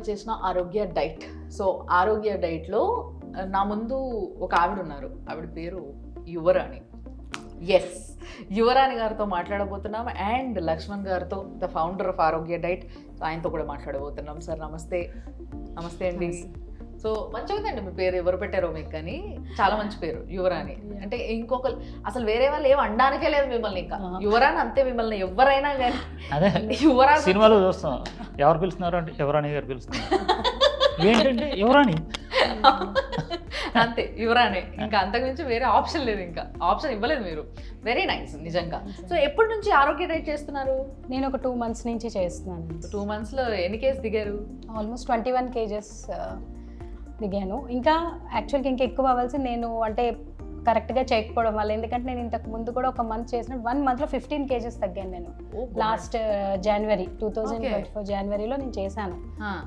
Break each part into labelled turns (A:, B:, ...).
A: వచ్చేసిన ఆరోగ్య diet. So ఆరోగ్య డైట్లో నా ముందు ఒక ఆవిడ ఉన్నారు, ఆవిడ పేరు యువరాణి. ఎస్, యువరాణి గారితో మాట్లాడబోతున్నాం అండ్ లక్ష్మణ్ గారితో, ద ఫౌండర్ ఆఫ్ ఆరోగ్య డైట్, ఆయనతో కూడా మాట్లాడబోతున్నాం. సార్ నమస్తే. నమస్తే అండి. సో మంచిగా ఉందండి మీ పేరు, ఎవరు పెట్టారో మీకు, కానీ చాలా మంచి పేరు యువరాణి. అంటే ఇంకొకరు అసలు వేరే వాళ్ళు ఏం అనడానికే లేదు మిమ్మల్ని, ఇంకా యువరాణి అంతే. మిమ్మల్ని ఎవరైనా కానీ
B: అదే
A: యువరాణి
B: సినిమాలో చూస్తాం, ఎవరు పిలుస్తున్నారు అంటే యువరాణి గారు పిలుస్తున్నారు, ఏంటంటే యువరాణి
A: అంతే, యువరాణి. ఇంకా అంతకుమించి వేరే ఆప్షన్ లేదు, ఇంకా ఆప్షన్ ఇవ్వలేదు మీరు. వెరీ నైస్ నిజంగా. సో ఎప్పటి నుంచి ఆరోగ్య డైట్ చేస్తున్నారు?
C: నేను ఒక 2 months నుంచి చేస్తున్నాను.
A: 2 monthsలో ఎన్ని కేజీ దిగారు?
C: ఆల్మోస్ట్ 21 kgs దిగాను. ఇంకా యాక్చువల్గా ఇంకా ఎక్కువ అవ్వాల్సింది, నేను అంటే కరెక్ట్గా చేయకపోవడం వల్ల. ఎందుకంటే నేను ఇంతకు ముందు కూడా ఒక మంత్ చేసిన 1 monthలో 15 kgs తగ్గాను నేను. లాస్ట్ జనవరి 2024 జనవరిలో నేను చేశాను.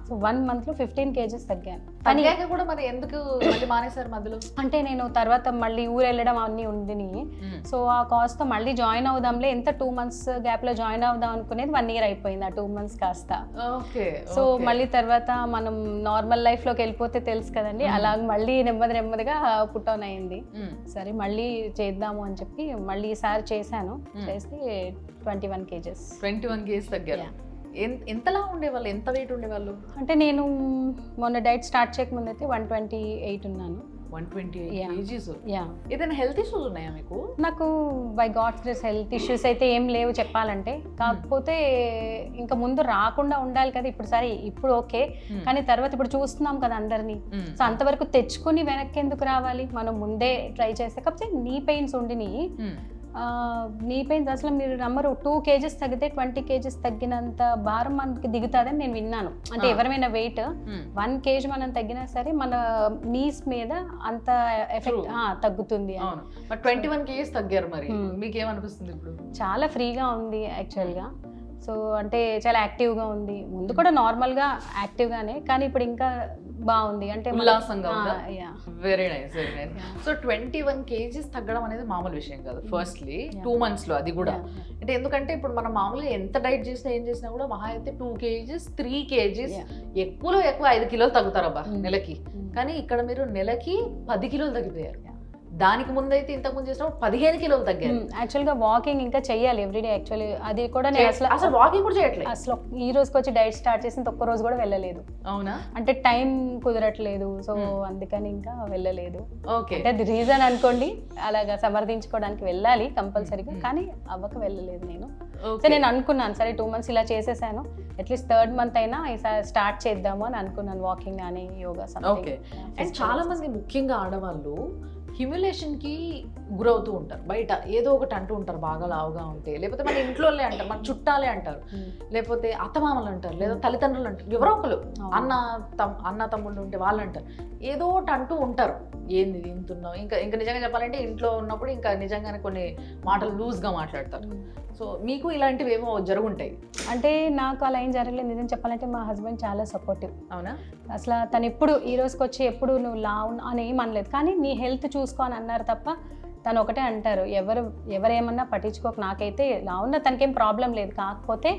C: So 1 monthలో 15 kgs తగ్గాను.
A: కానీ కూడా మరి ఎందుకు మళ్ళీ మానేశారు మధ్యలో?
C: అంటే నేను తర్వాత మళ్ళీ ఊరు వెళ్ళడం అన్నీ ఉంది. సో ఆ కాస్ట్తో మళ్ళీ జాయిన్ అవుదాంలే, ఎంత 2 months గ్యాప్లో జాయిన్ అవుదాం అనుకునేది 1 year అయిపోయింది, ఆ 2 months కాస్త. సో మళ్ళీ తర్వాత మనం నార్మల్ లైఫ్లోకి వెళ్ళిపోతే తెలుసు కదండి, అలా మళ్ళీ నెమ్మదిగా పుట్ ఆన్ అయింది. సరే మళ్ళీ చేద్దాము అని చెప్పి మళ్ళీ ఈసారి చేశాను. చేస్తే 21 kgs.
A: 21 kgs తగ్గారు. ఎంతలా ఉండేవాళ్ళు, ఎంత వెయిట్ ఉండేవాళ్ళు?
C: అంటే నేను మొన్న డైట్ స్టార్ట్ చేయకముందు అయితే 128 ఉన్నాను.
A: 128 kgs.
C: యా.
A: ఏదైనా హెల్త్ ఇష్యూస్ ఉన్నాయా మీకు?
C: నాకు by God's grace health issues అయితే ఏం లేవు చెప్పాలంటే. కాకపోతే ఇంకా ముందు రాకుండా ఉండాలి కదా. ఇప్పుడు సరే ఇప్పుడు ఓకే, కానీ తర్వాత ఇప్పుడు చూస్తున్నాం కదా అందరినీ. సో అంతవరకు తెచ్చుకుని వెనక్కి ఎందుకు రావాలి, మనం ముందే ట్రై చేస్తే. కాకపోతే నీ పెయిన్స్ ఉండిని, నీ పెయిన్స్ అసలు మీరు నమ్మరు, 2 kgs తగ్గితే 20 kgs తగ్గినంత భారం మనకి దిగుతుందని నేను విన్నాను. అంటే ఎవరైనా వెయిట్ 1 kg మనం తగ్గినా సరే మన నీస్ మీద అంత ఎఫెక్ట్ తగ్గుతుంది.
A: 21 kgs తగ్గారు, మరి మీకేమనిపిస్తుంది ఇప్పుడు?
C: చాలా ఫ్రీగా ఉంది యాక్చువల్గా. సో అంటే చాలా యాక్టివ్గా ఉంది. ముందు కూడా నార్మల్గా యాక్టివ్గానే, కానీ ఇప్పుడు ఇంకా బాగుంది, అంటే
A: ఉల్లాసంగా. Very nice, very nice. So 21 kgs తగ్గడం అనేది మామూలు విషయం కాదు. ఫస్ట్లీ 2 monthsలో, అది కూడా అంటే ఎందుకంటే ఇప్పుడు మనం మామూలుగా ఎంత డైట్ చేసినా ఏం చేసినా కూడా మహా అయితే 2 kgs 3 kgs, ఎక్కువలో ఎక్కువ 5 kilos తగ్గుతారబ్బా నెలకి. కానీ ఇక్కడ మీరు నెలకి 10 kilos తగ్గిపోయారు. దానికి ముందైతే ఇంతకు ముందు చేసిన 15 kilos తగ్గారు.
C: యాక్చువల్గా వాకింగ్ ఇంకా చెయ్యాలి ఎవ్రీడే. యాక్చువల్లీ అది కూడా నేను
A: అసలు వాకింగ్ కూడా చేయట్లేదు.
C: అసలు ఈ రోజుకి వచ్చి డైట్ స్టార్ట్ చేసిన ఒక్క రోజు కూడా వెళ్ళలేదు.
A: అవునా?
C: అంటే టైం కుదరట్లేదు, సో అందుకని ఇంకా వెళ్ళలేదు.
A: ఓకే,
C: అంటే అది రీజన్ అనుకోండి, అలాగా సమర్థించుకోవడానికి వెళ్ళాలి కంపల్సరీగా, కానీ అవ్వక వెళ్ళలేదు నేను. సో నేను అనుకున్నాను సరే 2 months ఇలా చేసేసాను, అట్లీస్ట్ 3rd month అయినా ఈసారి స్టార్ట్ చేద్దాము అని అనుకున్నాను, వాకింగ్ కానీ యోగా సంథింగ్.
A: ఓకే. అండ్ చాలా మంది ముఖ్యంగా ఆడవాళ్ళు హ్యూమిలేషన్కి గురవుతూ ఉంటారు. బయట ఏదో ఒకటి అంటూ ఉంటారు, బాగా లావుగా ఉంటే, లేకపోతే మన ఇంట్లోనే అంటారు, మన చుట్టాలే అంటారు, లేకపోతే అత్తమామలు అంటారు, లేదా తల్లిదండ్రులు అంటారు, ఎవరో ఒకరు అన్న తమ్ముళ్ళు ఉంటే వాళ్ళు అంటారు, ఏదో ఒకటి అంటూ ఉంటారు. ఏంది తింటున్నావు, ఇంకా నిజంగా చెప్పాలంటే ఇంట్లో ఉన్నప్పుడు ఇంకా నిజంగానే కొన్ని మాటలు లూజ్గా మాట్లాడతారు. సో మీకు ఇలాంటివి ఏమో జరుగుంటాయి?
C: అంటే నాకు అలా ఏం జరగలేదు నిజం చెప్పాలంటే. మా హస్బెండ్ చాలా సపోర్టివ్.
A: అవునా? అసలు
C: తను ఎప్పుడు ఈ రోజుకి వచ్చి ఎప్పుడు నువ్వు లావు అని ఏం అనలేదు, కానీ నీ హెల్త్ చూసుకో అని అన్నారు తప్ప. తను ఒకటే అంటారు, ఎవరేమన్నా పట్టించుకోక, నాకైతే లావున్న తనకేం ప్రాబ్లం లేదు, కాకపోతే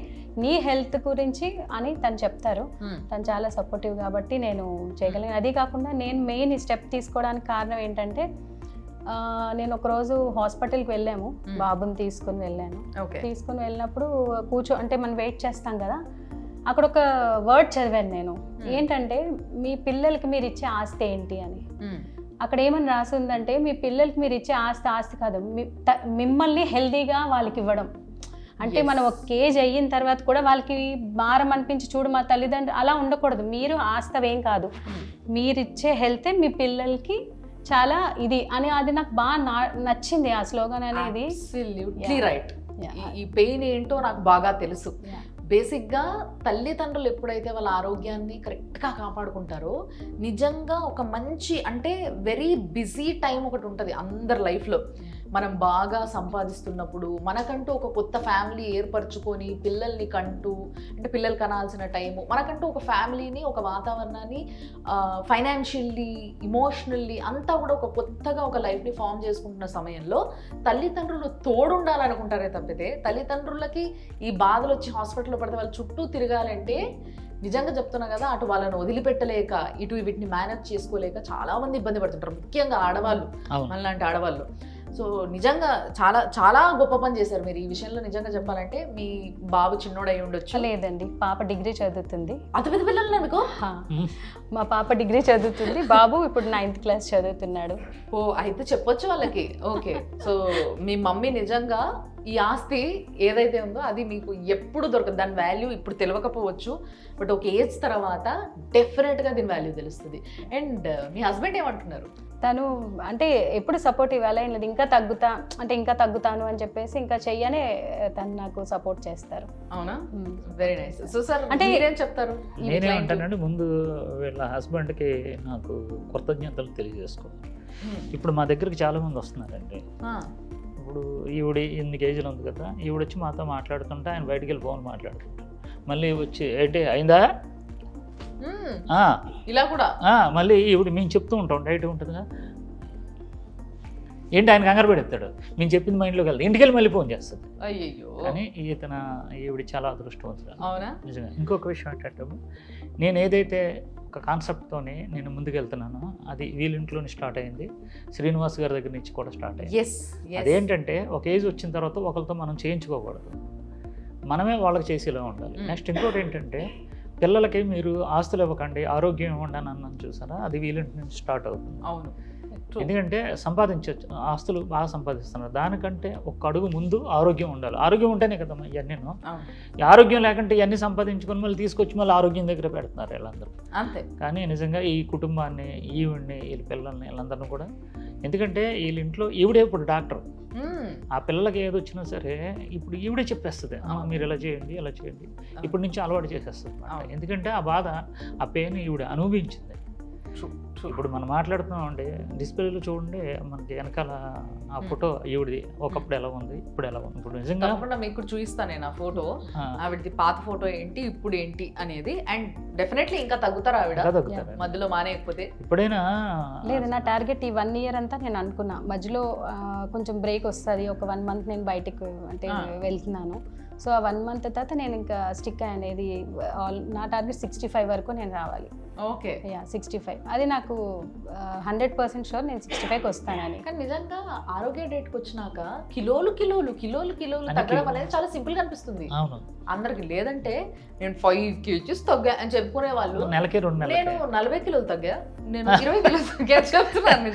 C: నీ హెల్త్ గురించి అని తను చెప్తారు. తను చాలా సపోర్టివ్ కాబట్టి నేను చేయగలను. అది కాకుండా నేను మెయిన్ ఈ స్టెప్ తీసుకోవడానికి కారణం ఏంటంటే, నేను ఒకరోజు హాస్పిటల్కి వెళ్ళాము, బాబుని తీసుకుని వెళ్ళాను. తీసుకుని వెళ్ళినప్పుడు అంటే మనం వెయిట్ చేస్తాం కదా, అక్కడ ఒక వర్డ్ చదివాను నేను. ఏంటంటే మీ పిల్లలకి మీరు ఇచ్చే ఆస్తి ఏంటి అని. అక్కడ ఏమని రాసిందంటే, మీ పిల్లలకి మీరు ఇచ్చే ఆస్తి కాదు, మిమ్మల్ని హెల్దీగా వాళ్ళకి ఇవ్వడం. అంటే మనం ఒక కేజ్ అయిన తర్వాత కూడా వాళ్ళకి భారం అనిపించి, చూడు మా తల్లిదండ్రులు అలా ఉండకూడదు, మీరు ఆస్తవేం కాదు, మీరిచ్చే హెల్తే మీ పిల్లలకి చాలా ఇది అని. అది నాకు బాగా నచ్చింది ఆ స్లోగన్ అనేది.
A: రైట్. ఈ పెయిన్ ఏంటో నాకు బాగా తెలుసు. బేసిక్గా తల్లిదండ్రులు ఎప్పుడైతే వాళ్ళ ఆరోగ్యాన్ని కరెక్ట్గా కాపాడుకుంటారో, నిజంగా ఒక మంచి, అంటే వెరీ బిజీ టైం ఒకటి ఉంటుంది అందరి లైఫ్లో. మనం బాగా సంపాదిస్తున్నప్పుడు మనకంటూ ఒక కొత్త ఫ్యామిలీ ఏర్పరచుకొని పిల్లల్ని కంటూ, అంటే పిల్లలు కనాల్సిన టైము, మనకంటూ ఒక ఫ్యామిలీని, ఒక వాతావరణాన్ని, ఫైనాన్షియల్లీ, ఇమోషనల్లీ అంతా కూడా ఒక కొత్తగా ఒక లైఫ్ని ఫామ్ చేసుకుంటున్న సమయంలో తల్లిదండ్రులు తోడుండాలనుకుంటారే తప్పితే, తల్లిదండ్రులకి ఈ బాధలు వచ్చి హాస్పిటల్లో పడితే వాళ్ళ చుట్టూ తిరగాలంటే నిజంగా చెప్తున్నా కదా, అటు వాళ్ళని వదిలిపెట్టలేక ఇటు వీటిని మేనేజ్ చేసుకోలేక చాలా మంది ఇబ్బంది పడుతుంటారు, ముఖ్యంగా ఆడవాళ్ళు, మనలాంటి ఆడవాళ్ళు. సో నిజంగా చాలా చాలా గొప్ప పని చేశారు మీరు ఈ విషయంలో. నిజంగా చెప్పాలంటే మీ బాబు చిన్నోడు అయి ఉండొచ్చు.
C: లేదండి, పాప డిగ్రీ చదువుతుంది.
A: అంత పెద్ద పిల్లలు మీకు?
C: మా పాప డిగ్రీ చదువుతుంది, బాబు ఇప్పుడు 9th క్లాస్ చదువుతున్నాడు.
A: ఓ అయితే చెప్పొచ్చు వాళ్ళకి. ఓకే, సో మీ మమ్మీ నిజంగా ఈ ఆస్తి ఏదైతే ఉందో అది మీకు ఎప్పుడు దొరకదు. దాని వాల్యూ ఇప్పుడు తెలియకపోవచ్చు, బట్ ఒక ఏజ్ తర్వాత డెఫినెట్గా దీని వాల్యూ తెలుస్తుంది. అండ్ మీ హస్బెండ్ ఏమంటున్నారు?
C: తను అంటే ఎప్పుడు సపోర్ట్ ఇవ్వాలి లేదు, ఇంకా తగ్గుతాను అని చెప్పేసి ఇంకా చెయ్యనే తను నాకు సపోర్ట్ చేస్తారు.
A: అవునా? Very nice. సో సార్
C: అంటే
A: మీరేం చెప్తారు?
B: నేనేమంటానంటే ముందు వీళ్ళ హస్బెండ్కి నాకు కృతజ్ఞతలు తెలియజేసుకోవాలి. ఇప్పుడు మా దగ్గరికి చాలా మంది వస్తున్నారండి. ఇప్పుడు ఈవిడ 8 కేజీలు ఉంది కదా, ఈవిడ వచ్చి మాతో మాట్లాడుతుంటే ఆయన బయటికి వెళ్ళి ఫోన్ మాట్లాడుతుంటారు, మళ్ళీ వచ్చి ఏంటి అయిందా
A: ఇలా కూడా
B: మళ్ళీ ఈవిడ మేము చెప్తూ ఉంటాం, డైట్ ఉంటుందిగా ఏంటి ఆయన కంగారు పెడతాడు, మేము చెప్పింది మైండ్లోకి వెళ్తాం, ఇంటికి వెళ్ళి మళ్ళీ ఫోన్ చేస్తుంది.
A: అయ్యో,
B: కానీ ఈవిడ చాలా అదృష్టవంతుడు.
A: అవునా?
B: నిజంగా. ఇంకొక విషయం ఏంటంటే, నేను ఏదైతే ఒక కాన్సెప్ట్తోనే నేను ముందుకు వెళ్తున్నానో అది వీళ్ళింట్లోనే స్టార్ట్ అయింది, శ్రీనివాస్ గారి దగ్గర నుంచి కూడా స్టార్ట్ అయింది. అదేంటంటే ఒక ఏజ్ వచ్చిన తర్వాత ఒకరితో మనం చేయించుకోకూడదు, మనమే వాళ్ళకి చేసేలా ఉండాలి. నెక్స్ట్ ఇంకోటి ఏంటంటే, పిల్లలకి మీరు ఆస్తులు ఇవ్వకండి, ఆరోగ్యం ఇవ్వండి అని అన్నాను చూసారా, అది వీళ్ళింటి నుంచి స్టార్ట్ అవుతుంది.
A: అవును,
B: ఎందుకంటే సంపాదించవచ్చు, ఆస్తులు బాగా సంపాదిస్తున్నారు, దానికంటే ఒక అడుగు ముందు ఆరోగ్యం ఉండాలి. ఆరోగ్యం ఉంటేనే కదమ్మా ఇవన్నీ. ఆరోగ్యం లేకుంటే ఇవన్నీ సంపాదించుకొని మళ్ళీ తీసుకొచ్చి మళ్ళీ ఆరోగ్యం దగ్గర పెడుతున్నారు వీళ్ళందరూ.
A: అంతే. కానీ
B: నిజంగా ఈ కుటుంబాన్ని, ఈవిడ్ని, వీళ్ళ పిల్లల్ని, వీళ్ళందరినీ కూడా, ఎందుకంటే వీళ్ళ ఇంట్లో ఈవిడే ఇప్పుడు డాక్టర్, ఆ పిల్లలకి ఏది వచ్చినా సరే ఇప్పుడు ఈవిడే చెప్పేస్తుంది, మీరు ఇలా చేయండి ఇలా చేయండి, ఇప్పటి నుంచి అలవాటు చేసేస్తుంది. ఎందుకంటే ఆ బాధ, ఆ పెయిన్ ఈవిడ అనుభవించింది. ఇప్పుడు మనం మాట్లాడుతున్నామండి, డిస్ప్లేలో చూడండి మనకి వెనకాల ఆ ఫోటో ఈవిడిది, ఒకప్పుడు ఎలా ఉంది ఇప్పుడు ఎలా ఉంది. ఇప్పుడు నిజంగా
A: మీకు చూపిస్తాను నేను ఆ ఫోటో, ఆవిడది పాత ఫోటో ఏంటి ఇప్పుడు ఏంటి అనేది. అండ్ డెఫినెట్లీ ఇంకా తగ్గుతారు ఆవిడ, మధ్యలో మానేయకపోతే.
B: ఇప్పుడైనా
C: లేదు, నా టార్గెట్ ఈ 1 year అంతా నేను అనుకున్నా, మధ్యలో కొంచెం బ్రేక్ వస్తుంది, ఒక 1 month నేను బయటకు అంటే వెళ్తున్నాను. సో ఆ 1 month తర్వాత నేను ఇంకా స్టిక్ అనేది నా టార్గెట్ 65 వరకు నేను రావాలి.
A: ఓకే,
C: 65 అది నాకు 100% షూర్, నేను 65కి వస్తానని.
A: కానీ నిజంగా ఆరోగ్య డేట్కి వచ్చినాక కిలోలు కిలోలు కిలోలు కిలోలు తగ్గడం అనేది చాలా సింపుల్ గా అనిపిస్తుంది అందరికి. లేదంటే నేను 5 kgs తగ్గా అని చెప్పుకునే వాళ్ళు,
B: నెలకి 2 నెలలు
A: నేను 40 కిలోలు తగ్గా, నేను 20 కిలోలు తగ్గా చెప్తున్నాను.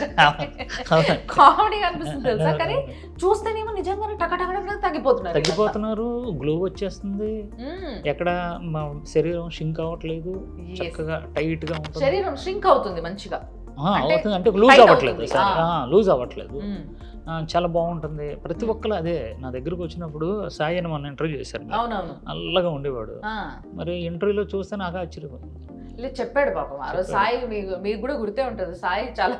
A: కామెడీ అనిపిస్తుంది తెలుసా, కానీ చూస్తేనేమో నిజంగానే టకటక తగ్గిపోతున్నారు,
B: గ్లో వచ్చేస్తుంది, ఎక్కడ మా శరీరం షింక్ అవ్వట్లేదు, చక్కగా టైట్ గా ఉంటుంది,
A: శరీరం షింక్ అవుతుంది మంచిగా,
B: అంటే లూజ్ అవ్వట్లేదు, చాలా బాగుంటుంది. ప్రతి ఒక్కరు అదే నా దగ్గరకు వచ్చినప్పుడు, సాయి అని మొన్న ఇంటర్వ్యూ చేశారు, నల్లగా ఉండేవాడు, మరి ఇంటర్వ్యూలో చూస్తే నాకు ఆశ్చర్యపోయింది.
A: చెప్పాడు పాపం ఆ రోజు సాయి, మీకు కూడా గుర్తే ఉంటుంది, సాయి చాలా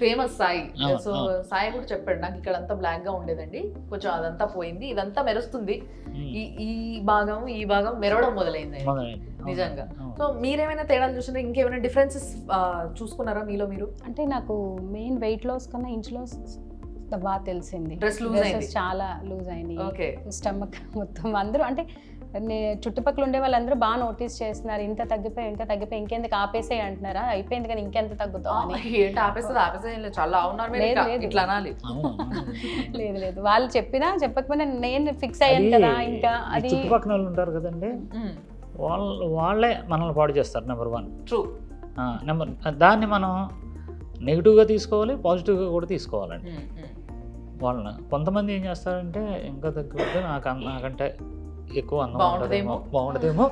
A: ఫేమస్ సాయి. సో సాయి కూడా చెప్పాడు, నాకు ఇక్కడ అంతా బ్లాక్ గా ఉండేదండి, కొంచెం అదంతా పోయింది, ఇదంతా మెరుస్తుంది, ఈ భాగం మెరవడం మొదలైంది నిజంగా. సో మీరేమైనా తేడాలు చూసినా, ఇంకేమైనా డిఫరెన్సెస్ చూసుకున్నారా మీలో మీరు? అంటే
C: నాకు మెయిన్ వెయిట్ లాస్ కన్నా ఇంచ్ లాస్ బాగా తెలిసింది.
A: డ్రెస్
C: చాలా లూజ్ అయినాయి, స్టమక్ మొత్తం. అందరూ అంటే చుట్టుపక్కల ఉండే వాళ్ళందరూ బాగా నోటీస్ చేస్తున్నారు, ఇంత తగ్గిపోయి ఇంకెందుకు ఆపేసే అంటున్నారా, అయిపోయింది కానీ ఇంకెంత తగ్గుతావు అని. లేదు వాళ్ళు చెప్పకపోయినా నేను ఫిక్స్ అయ్యాను కదా. ఇంకా అది
B: చుట్టుపక్కల ఉంటారు కదండి, వాళ్ళే మనల్ని పాడు చేస్తారు. Number 1
A: true.
B: దాన్ని మనం నెగిటివ్గా తీసుకోవాలి, పాజిటివ్గా కూడా తీసుకోవాలండి. వాళ్ళని కొంతమంది ఏం చేస్తారంటే, ఇంకా తగ్గిపోతే నాకంటే ఎక్కువ అందం బాగుంటుందేమో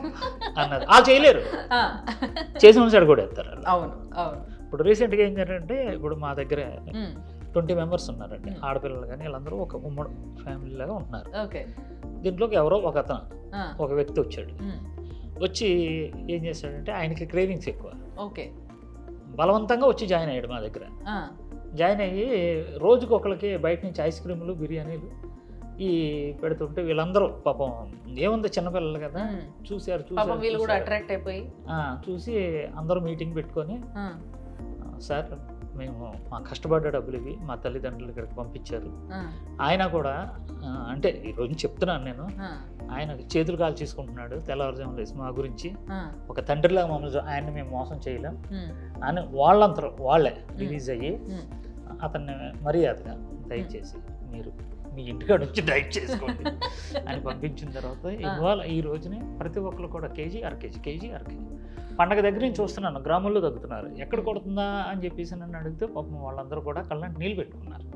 B: అన్నది వాళ్ళు చేయలేరు, చేసిన సైడ్ కూడా ఎత్తారు. ఇప్పుడు రీసెంట్గా ఏం జరిగిందంటే, ఇప్పుడు మా దగ్గర 20 members ఉన్నారండి, ఆడపిల్లలు కానీ వీళ్ళందరూ ఒక ఉమ్మడి ఫ్యామిలీ లాగా ఉంటున్నారు. దీంట్లోకి ఎవరో ఒక వ్యక్తి వచ్చాడు, వచ్చి ఏం చేశాడంటే, ఆయనకి క్రేవింగ్స్ ఎక్కువ, బలవంతంగా వచ్చి జాయిన్ అయ్యాడు మా దగ్గర. జాయిన్ అయ్యి రోజుకి ఒకరికి బయట నుంచి ఐస్ క్రీములు, బిర్యానీలు ఈ పెడుతుంటే, వీళ్ళందరూ పాపం ఏముంది చిన్నపిల్లలు కదా, చూసి అందరూ మీటింగ్ పెట్టుకొని సార్ మేము మా కష్టపడ్డ డబ్బులు ఇవి మా తల్లిదండ్రులు ఇక్కడికి పంపించారు.
A: ఆ,
B: ఆయన కూడా అంటే ఈరోజు చెప్తున్నాను నేను,
A: ఆ,
B: ఆయన చేతులు కాలు చేసుకుంటున్నాడు తెల్లవారుజామున లేసి మా గురించి.
A: ఆ,
B: ఒక తండ్రిలా మమ్మల్ని ఆయన్ని మేము మోసం చేయలేం
A: ఉమ్,
B: అని వాళ్ళంతా వాళ్ళే రిలీజ్ అయ్యి
A: ఉమ్,
B: అతన్ని మర్యాదగా దయచేసి మీరు మీ ఇంటికాడ నుంచి డైట్ చేసుకోండి అని పంపించిన తర్వాత ఇవాళ ఈ రోజునే ప్రతి ఒక్కరు కూడా కేజీ అర కేజీ పండగ దగ్గర నుంచి చూస్తున్నాను గ్రామంలో తగ్గుతున్నారు. ఎక్కడ కొడుతుందా అని చెప్పేసి నన్ను అడిగితే పాపం వాళ్ళందరూ కూడా కళ్ళని నీళ్ళు పెట్టుకున్నారు.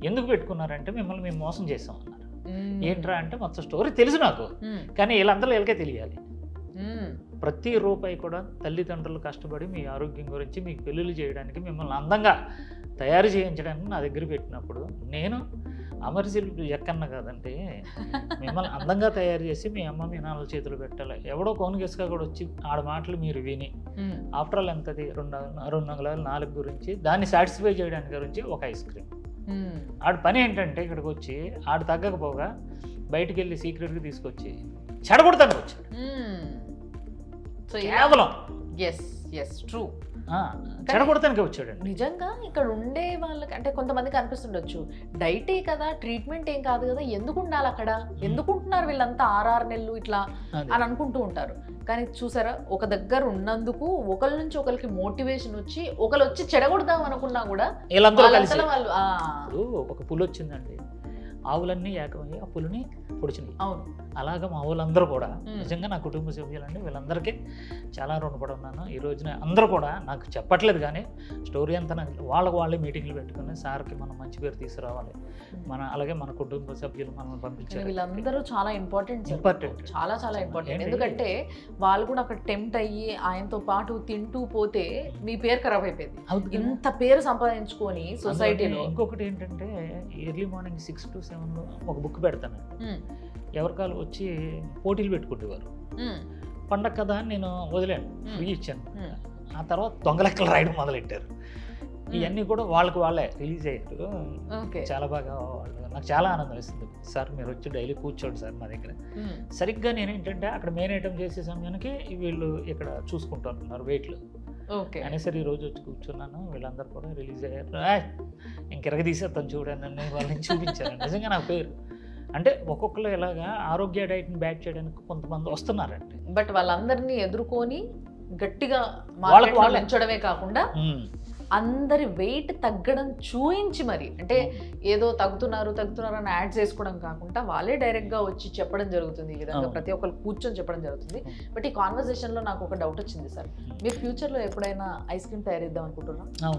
B: ఎందుకు పెట్టుకున్నారంటే మిమ్మల్ని మేము మోసం చేసాం అన్నారు.
A: ఉమ్,
B: ఏంట్రా అంటే మొత్తం స్టోరీ తెలుసు నాకు,
A: ఉమ్,
B: కానీ వీళ్ళకే తెలియాలి.
A: ఉమ్,
B: ప్రతి రూపాయి కూడా తల్లిదండ్రులు కష్టపడి మీ ఆరోగ్యం గురించి మీకు పెళ్ళిళ్ళు చేయడానికి మిమ్మల్ని అందంగా తయారు చేయించడానికి నా దగ్గర పెట్టినప్పుడు నేను అమరశిల్పి ఎక్కన్న కాదంటే మిమ్మల్ని అందంగా తయారు చేసి మీ అమ్మ మీ నాన్నల చేతులు పెట్టాలి. ఎవడో కోనుగెస్గా కూడా వచ్చి ఆడ మాటలు మీరు విని
A: ఉమ్,
B: ఆఫ్టర్ ఆల్ ఎంతది 2 అంగుళాలు 4 గురించి దాన్ని సాటిస్ఫై చేయడానికి గురించి ఒక ఐస్ క్రీమ్.
A: ఉమ్,
B: ఆడ పని ఏంటంటే ఇక్కడికి వచ్చి ఆడ తగ్గకపోగా బయటికి వెళ్ళి సీక్రెట్గా తీసుకొచ్చి చెడగొడతానికి వచ్చాడు
A: సో
B: కేవలం.
A: Yes true.
B: చెడగొడతానికి వచ్చాడండి.
A: నిజంగా ఇక్కడ ఉండే వాళ్ళకి అంటే కొంతమందికి అనిపిస్తుండొచ్చు, డైటే కదా, ట్రీట్మెంట్ ఏం కాదు కదా, ఎందుకు ఉండాలి అక్కడ, ఎందుకు ఉంటున్నారు వీళ్ళంతా 6 నెలలు ఇట్లా అని అనుకుంటూ ఉంటారు. కానీ చూసారా, ఒక దగ్గర ఉన్నందుకు ఒకరి నుంచి ఒకరికి మోటివేషన్ వచ్చి ఒకరు వచ్చి చెడగొడదాం అనుకున్నా కూడా
B: వీళ్ళందరూ కలిసి
A: వాళ్ళంతలో వాళ్ళు
B: ఇప్పుడు ఒక పులి వచ్చిందండి, ఆవులన్నీ ఏకమయ్యి ఆ పులిని పొడిచినాయి.
A: అవును,
B: అలాగా మా వాళ్ళందరూ కూడా నిజంగా నా కుటుంబ సభ్యులండి వీళ్ళందరికీ చాలా రుణపడి ఉన్నాను. ఈ రోజున అందరూ కూడా నాకు చెప్పట్లేదు కానీ స్టోరీ అంతా నాకు వాళ్ళే మీటింగ్లు పెట్టుకుని సార్కి మనం మంచి పేరు తీసుకురావాలి, అలాగే మన కుటుంబ సభ్యులు మనం పంపించారు.
A: వీళ్ళందరూ చాలా ఇంపార్టెంట్, చాలా చాలా ఇంపార్టెంట్. ఎందుకంటే వాళ్ళు కూడా అక్కడ టెంప్ట్ అయ్యి ఆయనతో పాటు తింటూ పోతే మీ పేరు ఖరాబ్ అయిపోయింది. ఇంత పేరు సంపాదించుకొని సొసైటీలో.
B: ఇంకొకటి ఏంటంటే ఎర్లీ మార్నింగ్ 6 to 7 ఒక బుక్ పెడతానండి. ఎవరికాలు వచ్చి పోటీలు పెట్టుకుంటేవారు. పండగ కదా అని నేను వదిలేను, ఫ్రీ ఇచ్చాను. ఆ తర్వాత దొంగ లెక్కలు రాయడం మొదలెట్టారు. ఇవన్నీ కూడా వాళ్ళే రిలీజ్ అయ్యారు. చాలా బాగా నాకు చాలా ఆనందం వేస్తుంది. సార్ మీరు వచ్చి డైలీ కూర్చోండి సార్ మా దగ్గర. సరిగ్గా నేనేంటంటే అక్కడ మెయిన్ ఐటమ్ చేసే సమయానికి వీళ్ళు ఇక్కడ చూసుకుంటున్నారు వెయిట్లు అనేసరి ఈ రోజు వచ్చి కూర్చున్నాను. వీళ్ళందరూ కూడా రిలీజ్ అయ్యారు. ఇంకెరగ తీసేస్తాను చూడండి వాళ్ళని చూపించారు. నిజంగా నా పేరు అంటే ఒక్కొక్కరు ఇలాగా ఆరోగ్య డైట్ని బ్యాక్ చేయడానికి కొంతమంది వస్తున్నారండి.
A: బట్ వాళ్ళందరినీ ఎదుర్కొని గట్టిగా ఉంచడమే కాకుండా అందరి వెయిట్ తగ్గడం చూయించి మరి, అంటే ఏదో తగ్గుతున్నారు అని యాడ్ చేసుకోవడం కాకుండా వాళ్ళే డైరెక్ట్గా వచ్చి చెప్పడం జరుగుతుంది. ఈ విధంగా ప్రతి ఒక్కరు కూర్చొని చెప్పడం జరుగుతుంది. బట్ ఈ కాన్వర్సేషన్లో నాకు ఒక డౌట్ వచ్చింది సార్, మీరు ఫ్యూచర్లో ఎప్పుడైనా ఐస్ క్రీమ్ తయారు చేద్దాం అనుకుంటున్నారా?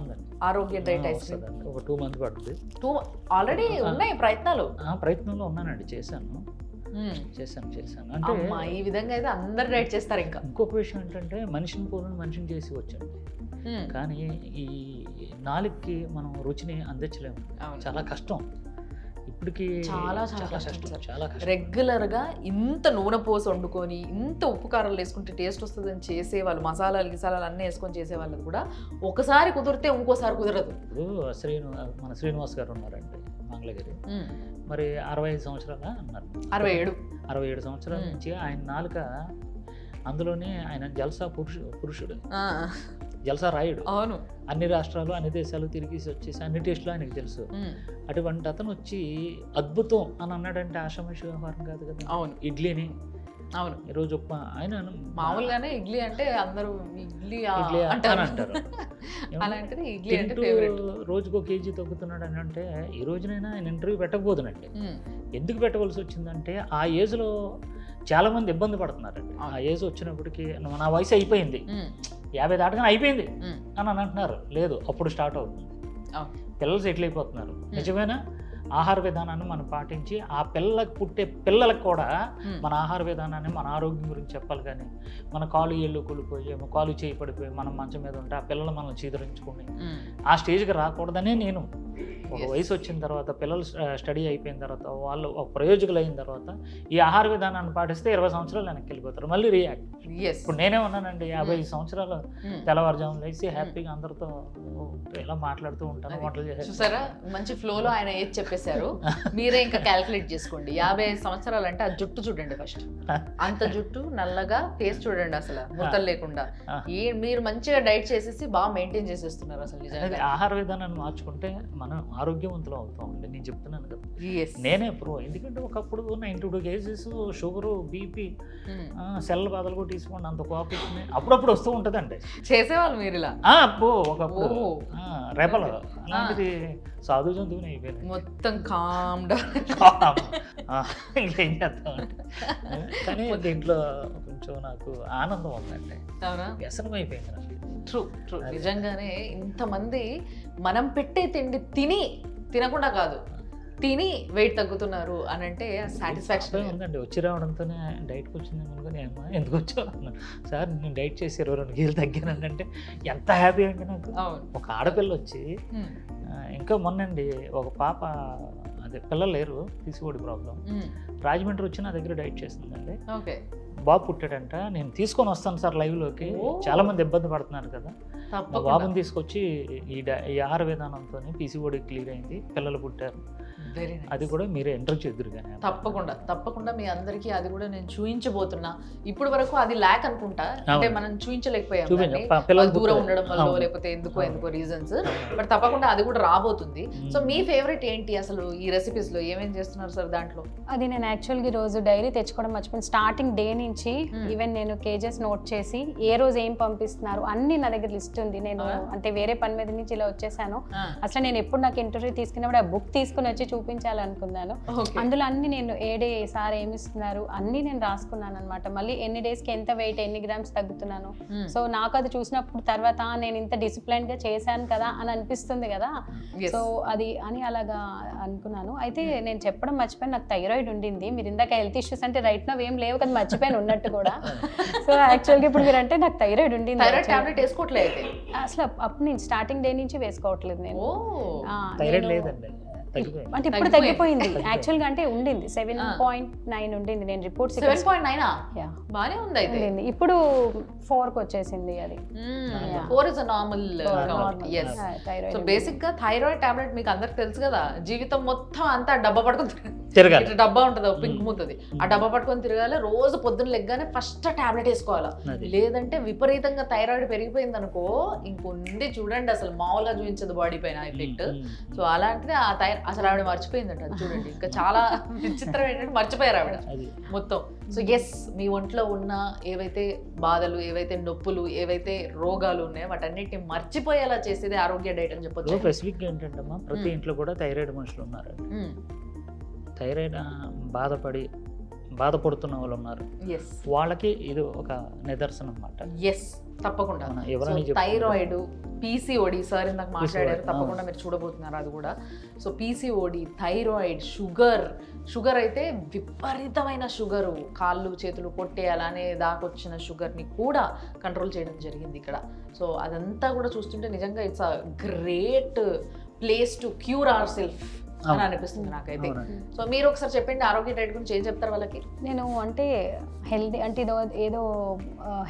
B: ఆరోగ్య డైట్ ఐస్ క్రీమ్ ఒక 2 months పడుతుంది.
A: ఆల్రెడీ ఉన్నాయి
B: ప్రయత్నంలో ఉన్నానండి, చేశాను అంటే
A: ఈ విధంగా అయితే అందరు డైట్ చేస్తారు. ఇంకా
B: ఇంకొక విషయం ఏంటంటే మనిషిని పోలని మనిషిని చేసి వచ్చండి, కానీ ఈ నాలుగుకి మనం రుచిని అందించలేము. చాలా కష్టం ఇప్పటికి, చాలా కష్టం.
A: రెగ్యులర్ గా ఇంత నూనె పోసి వండుకొని ఇంత ఉప్పు కారాలు వేసుకుంటే టేస్ట్ వస్తుందని చేసేవాళ్ళు, గిసాలాలు అన్నీ వేసుకొని చేసేవాళ్ళు కూడా ఒకసారి కుదిరితే ఇంకోసారి కుదరదు.
B: మన శ్రీనివాస్ గారు ఉన్నారండి మంగళగిరి, మరి 65 సంవత్సరాలు అన్నారు. 67 సంవత్సరాల నుంచి ఆయన నాలుక, అందులోనే ఆయన జల్సా పురుషుడు, జల్సా రాయుడు.
A: అవును,
B: అన్ని రాష్ట్రాలు అన్ని దేశాలు తిరిగి వచ్చేసి అన్ని టేస్టులు ఆయనకు తెలుసు. అటువంటి అతను వచ్చి అద్భుతం అని అన్నాడంటే ఆషామాషి వ్యవహారం కాదు కదా.
A: అవును,
B: ఇడ్లీని
A: అవును
B: ఈరోజు ఆయన
A: మామూలుగానే ఇడ్లీ అంటే అందరూ ఇడ్లీ
B: అంటారు.
A: అలాంటిది ఇడ్లీ అంటే ఫేవరెట్.
B: రోజుకో కేజీ తగ్గుతున్నాడు అని అంటే ఈ రోజునైనా ఆయన ఇంటర్వ్యూ పెట్టకపోదునండి. ఎందుకు పెట్టవలసి వచ్చిందంటే ఆ ఏజ్లో చాలా మంది ఇబ్బంది పడుతున్నారండి. ఆ ఏజ్ వచ్చినప్పటికీ నా వయసు అయిపోయింది, 50 దాటగానే అయిపోయింది అని అంటున్నారు. లేదు, అప్పుడు స్టార్ట్ అవుతుంది. పిల్లలు సెటిల్ అయిపోతున్నారు. నిజమైన ఆహార విధానాన్ని మనం పాటించి ఆ పిల్లలకు పుట్టే పిల్లలకు కూడా మన ఆహార విధానాన్ని, మన ఆరోగ్యం గురించి చెప్పాలి. కానీ మన కాలు ఏళ్ళు కూలిపోయి, కాలు చేయి పడిపోయి మనం మంచం మీద ఉంటే ఆ పిల్లలు మనం చీదరించుకొని ఆ స్టేజ్కి రాకూడదనే నేను ఒక వయసు వచ్చిన తర్వాత పిల్లలు స్టడీ అయిపోయిన తర్వాత వాళ్ళు ఒక ప్రయోజకులు అయిన తర్వాత ఈ ఆహార విధానాన్ని పాటిస్తే 20 సంవత్సరాలు వెనక్కి వెళ్ళిపోతారు, మళ్ళీ రియాక్ట్.
A: ఎస్
B: ఇప్పుడు నేనే ఉన్నానండి 55 సంవత్సరాలు, తెల్లవారుజాము లేచి హ్యాపీగా అందరితో ఇలా మాట్లాడుతూ ఉంటాను, వంటలు చేసి.
A: చూసారా మంచి ఫ్లోలో ఆయన ఏది చెప్పేశారు, మీరే ఇంకా క్యాల్కులేట్ చేసుకోండి. 55 సంవత్సరాలు అంటే ఆ జుట్టు చూడండి ఫస్ట్, అంత జుట్టు నల్లగా ఫేస్ చూడండి అసలు ముద్దలు లేకుండా. మీరు మంచిగా డైట్ చేసేసి బాగా మెయింటైన్ చేసేస్తున్నారు అసలు నిజంగా.
B: ఆహార విధానాన్ని మార్చుకుంటే మనం ఆరోగ్యవంతులు అవుతామండి, నేను చెప్తున్నాను కదా.
A: Yes.
B: నేనే ప్రో, ఎందుకంటే ఒకప్పుడు 92 కేజెస్ షుగరు, బీపీ, సెల్ బాధలు కూడా తీసుకోండి, అంత కోపం అప్పుడప్పుడు వస్తూ ఉంటుందండి.
A: చేసేవాళ్ళు మీరు ఇలా
B: అబ్బో ఒకప్పుడు రేపల అలాంటిది సాధు జంతువుని అయిపోయింది
A: మొత్తం కామ్ డౌన్.
B: ఇంకేం చేస్తామండి. కానీ దీంట్లో కొంచెం నాకు ఆనందం ఉందండి,
A: అవునా?
B: వ్యసనం అయిపోయింది నాకు.
A: ట్రూ ట్రూ నిజంగానే ఇంతమంది మనం పెట్టే తిండి తినకుండా కాదు తిని వెయిట్ తగ్గుతున్నారు అని అంటే సాటిస్ఫాక్షన్
B: ఉందండి. వచ్చి రావడంతోనే డైట్కి వచ్చింది అనుకుని అమ్మా ఎందుకు వచ్చావు అన్నాను. సార్ నేను డైట్ చేసి 22 కేజీలు తగ్గానండి అంటే ఎంత హ్యాపీ అండి నాకు. ఒక ఆడపిల్ల వచ్చి ఇంకా మొన్నండి ఒక పాప, అదే పిల్లలు లేరు, పీసీఓడి ప్రాబ్లం, రాజమండ్రి వచ్చి నా దగ్గర డైట్ చేస్తుందండి.
A: ఓకే
B: బాబు పుట్టాడంట, నేను తీసుకొని వస్తాను సార్ లైవ్లోకి, చాలా మంది ఇబ్బంది పడుతున్నారు కదా, బాబుని తీసుకొచ్చి ఈ ఆహార విధానంతో పీసీఓడి క్లియర్ అయింది, పిల్లలు పుట్టారు. అది కూడా మీరే ఎంటర్ చేద్దరు కానీ.
A: తప్పకుండా మీ అందరికీ అది కూడా నేను చూపించబోతున్నా. ఇప్పుడు వరకు అది ల్యాక్ అనుకుంటా, అంటే మనం చూపించలేకపోయాం దూరం ఉండడం వల్ల లేకపోతే ఎందుకో రీజన్స్, బట్ తప్పకుండా అది కూడా రాబోతుంది. సో మీ ఫేవరెట్ ఏంటి అసలు ఈ రెసిపీస్ లో ఏమేం చేస్తున్నారు సార్ దాంట్లో?
C: అది నేను యాక్చువల్గా ఈ రోజు డైరీ తెచ్చుకోవడం మర్చిపోయింది. స్టార్టింగ్ డే నుంచి ఈవెన్ నేను కేజెస్ నోట్ చేసి ఏ రోజు ఏం పంపిస్తున్నారు అన్ని నా దగ్గర లిస్ట్ ఉంది. నేను అంటే వేరే పని మీద నుంచి ఇలా వచ్చేసాను. అసలు నేను ఎప్పుడు నాకు ఇంటర్వ్యూ తీసుకున్నప్పుడు ఆ బుక్ తీసుకుని వచ్చి చూపించాలనుకున్నాను. అందులో అన్ని నేను ఏ డే సార్ ఏమి ఇస్తున్నారు అన్ని నేను రాసుకున్నాను అనమాట. మళ్ళీ ఎన్ని డేస్ కి ఎంత వెయిట్, ఎన్ని గ్రామ్స్ తగ్గుతున్నాను. సో నాకు అది చూసినప్పుడు తర్వాత నేను ఇంత డిసిప్లైన్ గా చేశాను కదా అని అనిపిస్తుంది కదా. సో అది అని అలాగా అనుకున్నాను. అయితే నేను చెప్పడం మర్చిపోయాను, నాకు థైరాయిడ్ ఉండింది. మీరు ఇందాక హెల్త్ ఇష్యూస్ అంటే రైట్ నో ఏం లేవు కదా, మర్చిపోయాను ఉన్నట్టు కూడా. సో యాక్చువల్గా ఇప్పుడు మీరు అంటే నాకు థైరాయిడ్ ఉండింది. అసలు అప్పుడు నేను స్టార్టింగ్ డే నుంచి వేసుకోవట్లేదు నేను. అంటే ఇప్పుడు తగ్గిపోయింది యాక్చువల్గా, అంటే ఉండింది 7.9 ఉండింది. నేను రిపోర్ట్స్
A: 7.9 బానే ఉంది అయితే,
C: ఇప్పుడు 4కి వచ్చేసింది. అది
A: 4 is normal count. yes so basic గా థైరాయిడ్ టాబ్లెట్ మీకు అందరికి తెలుసు కదా, జీవితం మొత్తం అంతా డబ్బా పట్టుకొని తిరగాలి. డబ్బా ఉంటుంది పింక్ మూతది, ఆ డబ్బా పట్టుకొని తిరగాలి. రోజు పొద్దున్న లెగ్గానే ఫస్ట్ టాబ్లెట్ వేసుకోవాలా, లేదంటే విపరీతంగా థైరాయిడ్ పెరిగిపోయింది అనుకో ఇంకొండి చూడండి అసలు మామూలుగా చూపించదు బాడీ పైన ఎఫెక్ట్. సో అలాంటిది అసలు ఆవిడ మర్చిపోయిందంట, అది చూడండి. ఇంకా చాలా విచిత్రం ఏంటంటే మర్చిపోయారు ఆవిడ మొత్తం. సో ఎస్ మీ ఒంట్లో ఉన్న ఏవైతే బాధలు, ఏవైతే నొప్పులు, ఏవైతే రోగాలు ఉన్నాయో వాటన్నిటిని మర్చిపోయేలా చేసేది ఆరోగ్య డైట్ అని చెప్పొచ్చు.
B: స్పెసిఫిక్ ఏంటంటే ప్రతి ఇంట్లో కూడా థైరాయిడ్ మనుషులు ఉన్నారు. థైరాయిడ్ బాధపడుతున్న వాళ్ళు ఉన్నారు, వాళ్ళకి ఇది ఒక నిదర్శనం అన్నమాట.
A: ఎస్ తప్పకుండా. థైరాయిడ్, పీసీఓడి సార్ ఇందాక మాట్లాడారు, తప్పకుండా మీరు చూడబోతున్నారు అది కూడా. సో పీసీఓడి, థైరాయిడ్, షుగర్ అయితే విపరీతమైన షుగరు, కాళ్ళు చేతులు కొట్టేయాలనే దాకొచ్చిన షుగర్ని కూడా కంట్రోల్ చేయడం జరిగింది ఇక్కడ. సో అదంతా కూడా చూస్తుంటే నిజంగా it's a great place to cure our self అని అనిపిస్తుంది నాకైతే. సో మీరు ఒకసారి చెప్పండి ఆరోగ్య డైట్ గురించి ఏం చెప్తారు వాళ్ళకి?
C: నేను అంటే హెల్దీ అంటే ఏదో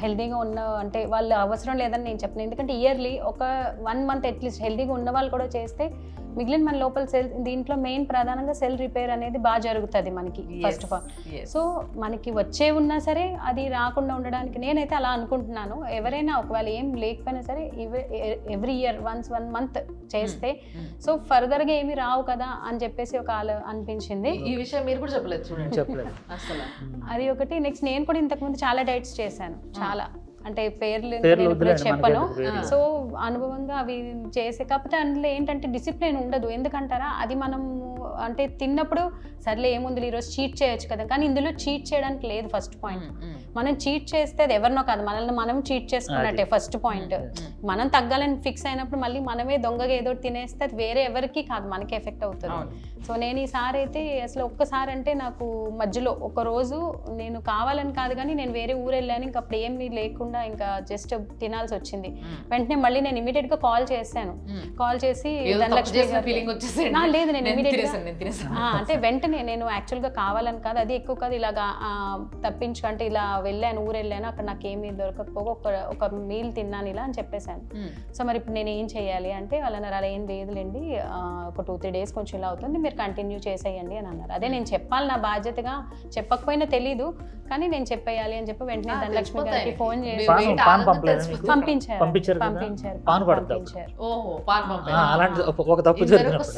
C: హెల్దీగా ఉన్న అంటే వాళ్ళు అవసరం లేదని నేను చెప్పను. ఎందుకంటే ఇయర్లీ ఒక 1 మంత్ అట్లీస్ట్ హెల్దీగా ఉన్న వాళ్ళు కూడా చేస్తే మిగిలిన మన లోపల సెల్, దీంట్లో మెయిన్ ప్రధానంగా సెల్ రిపేర్ అనేది బాగా జరుగుతుంది మనకి ఫస్ట్ ఆఫ్ ఆల్. సో మనకి వచ్చే ఉన్నా సరే అది రాకుండా ఉండడానికి నేనైతే అలా అనుకుంటున్నాను. ఎవరైనా ఒకవేళ ఏం లేకపోయినా సరే ఎవ్రీ ఇయర్ 1 మంత్ చేస్తే సో ఫర్దర్గా ఏమి రావు కదా అని చెప్పేసి ఒక అనిపించింది.
A: ఈ విషయం మీరు కూడా చెప్పలేదు చూడండి, చెప్పలేదు అసలు.
C: అది ఒకటి. నెక్స్ట్ నేను కూడా ఇంతకుముందు చాలా డైట్స్ చేశాను, చాలా అంటే పేర్లు చెప్పను. సో అనుభవంగా అవి చేసే, కాకపోతే అందులో ఏంటంటే డిసిప్లిన్ ఉండదు. ఎందుకంటారా, అది మనం అంటే తిన్నప్పుడు సర్లే ఏముంది ఈరోజు చీట్ చేయొచ్చు కదా, కానీ ఇందులో చీట్ చేయడానికి లేదు. ఫస్ట్ పాయింట్, మనం చీట్ చేస్తే అది ఎవరినో కాదు, మనల్ని మనం చీట్ చేసుకున్నట్టే ఫస్ట్ పాయింట్. మనం తగ్గాలని ఫిక్స్ అయినప్పుడు మళ్ళీ మనమే దొంగగా ఏదో తినేస్తే అది వేరే ఎవరికి కాదు, మనకి ఎఫెక్ట్ అవుతుంది. సో నేను ఈసారి అయితే అసలు ఒక్కసారి అంటే నాకు మధ్యలో ఒక రోజు నేను కావాలని కాదు కానీ నేను వేరే ఊరు వెళ్ళాను, ఇంకా అప్పుడు ఏమీ లేకుండా ఇంకా జస్ట్ తినాల్సి వచ్చింది. వెంటనే మళ్ళీ నేను ఇమీడియట్ గా కాల్ చేశాను. కాల్ చేసి ధనలక్ష్మి లేదు, నేను ఇమీడియట్ గా అంటే వెంటనే నేను యాక్చువల్ గా కావాలని కాదు, అది ఎక్కువ కాదు, ఇలాగా తప్పించుకంటే ఇలా వెళ్ళాను, ఊరు వెళ్ళాను, అక్కడ నాకు ఏమీ దొరకకపోగా ఒక మీల్ తిన్నాను ఇలా అని చెప్పేశాను. సో మరి ఇప్పుడు నేను ఏం చేయాలి అంటే వాళ్ళు అన్నారు, అలా ఏం లేదులేండి, ఒక 2-3 days కొంచెం ఇలా అవుతుంది, మీరు కంటిన్యూ చేసేయండి అని అన్నారు. అదే నేను చెప్పాలి, నా బాధ్యతగా, చెప్పకపోయినా తెలీదు కానీ నేను చెప్పేయాలి అని చెప్పి వెంటనే ధనలక్ష్మి గారికి ఫోన్ చేసి పంపించారు.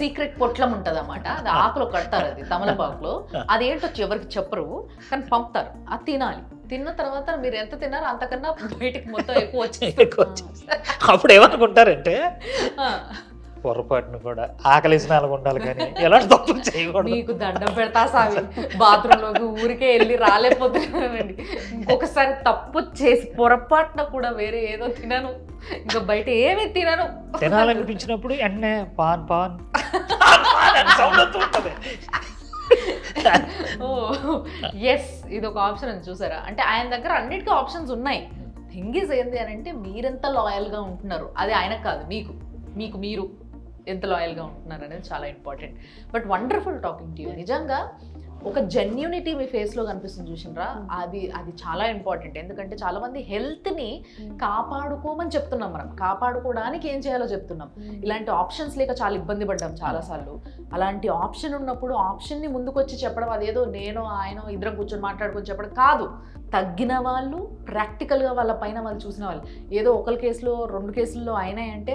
A: సీక్రెట్ పొట్లం ఉంటది అన్నమాట, అది ఆకులో కడతారు, అది తమలపాకులో, అదేంటో ఎవరికి చెప్పరు కానీ పంపుతారు. అది తినాలి, తిన్న తర్వాత మీరు ఎంత తిన్నారో అంతకన్నా బయటికి మొత్తం ఎక్కువ వచ్చి
B: అప్పుడు ఏమనుకుంటారంటే పొరపాటును కూడా ఆకలిసిన వాళ్ళకు ఉండాలి కానీ ఎలాంటి తప్పులు చేయకూడదు.
A: మీకు దండం పెడతా సామి, బాత్రూంలోకి ఊరికే వెళ్ళి రాలేకపోతున్నానండి, ఇంకొకసారి తప్పు చేసి పొరపాటున కూడా వేరే ఏదో తినను, ఇంకా బయట ఏమి తినను,
B: తినాలనిపించినప్పుడు వెంటనే పాన్ సౌండ్ వస్తుంటది.
A: ఓ ఎస్, ఇది ఒక ఆప్షన్ అని చూసారా, అంటే ఆయన దగ్గర అన్నిటికీ ఆప్షన్స్ ఉన్నాయి. థింగ్ ఈజ్ ఏంది అని అంటే మీరెంత లాయల్గా ఉంటున్నారు, అది ఆయనకు కాదు, మీకు మీరు ఎంత లాయల్గా ఉంటున్నారు అనేది చాలా important. But wonderful talking to you. నిజంగా ఒక జెన్యూనిటీ మీ ఫేస్లో కనిపిస్తుంది చూసినరా, అది చాలా ఇంపార్టెంట్. ఎందుకంటే చాలామంది హెల్త్ని కాపాడుకోమని చెప్తున్నాం, మనం కాపాడుకోవడానికి ఏం చేయాలో చెప్తున్నాం. ఇలాంటి ఆప్షన్స్ లేక చాలా ఇబ్బంది పడ్డాం చాలాసార్లు. అలాంటి ఆప్షన్ ఉన్నప్పుడు ఆప్షన్ని ముందుకొచ్చి చెప్పడం, అదేదో నేను ఆయన ఇద్దరం కూర్చొని మాట్లాడుకొని చెప్పడం కాదు. తగ్గిన వాళ్ళు ప్రాక్టికల్గా వాళ్ళ పైన వాళ్ళు చూసిన వాళ్ళు, ఏదో ఒకరి కేసులో 2 కేసుల్లో అయినాయంటే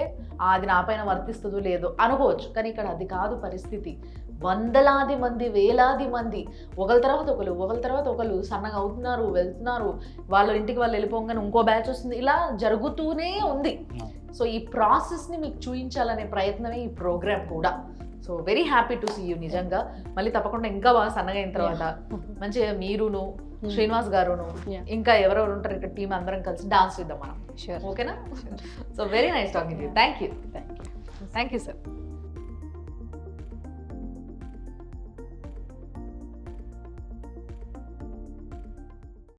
A: అది నా పైన వర్తిస్తుందో లేదో అనుకోవచ్చు, కానీ ఇక్కడ అది కాదు పరిస్థితి. వందలాది మంది, వేలాది మంది ఒకరి తర్వాత ఒకరు సన్నగా అవుతున్నారు, వెళ్తున్నారు, వాళ్ళ ఇంటికి వాళ్ళు వెళ్ళిపోగానే ఇంకో బ్యాచ్ వస్తుంది, ఇలా జరుగుతూనే ఉంది. సో ఈ ప్రాసెస్ని మీకు చూపించాలనే ప్రయత్నమే ఈ ప్రోగ్రామ్ కూడా. So very happy to see you. నిజంగా మళ్ళీ తప్పకుండా ఇంకా బాగా సన్నగా అయిన తర్వాత మంచిగా మీరును, శ్రీనివాస్ గారును, ఇంకా ఎవరెవరు ఉంటారు ఇక్కడ టీం అందరం కలిసి డాన్స్ చేద్దాం మనం. ఓకేనా? So very nice talking to you. Thank you sir.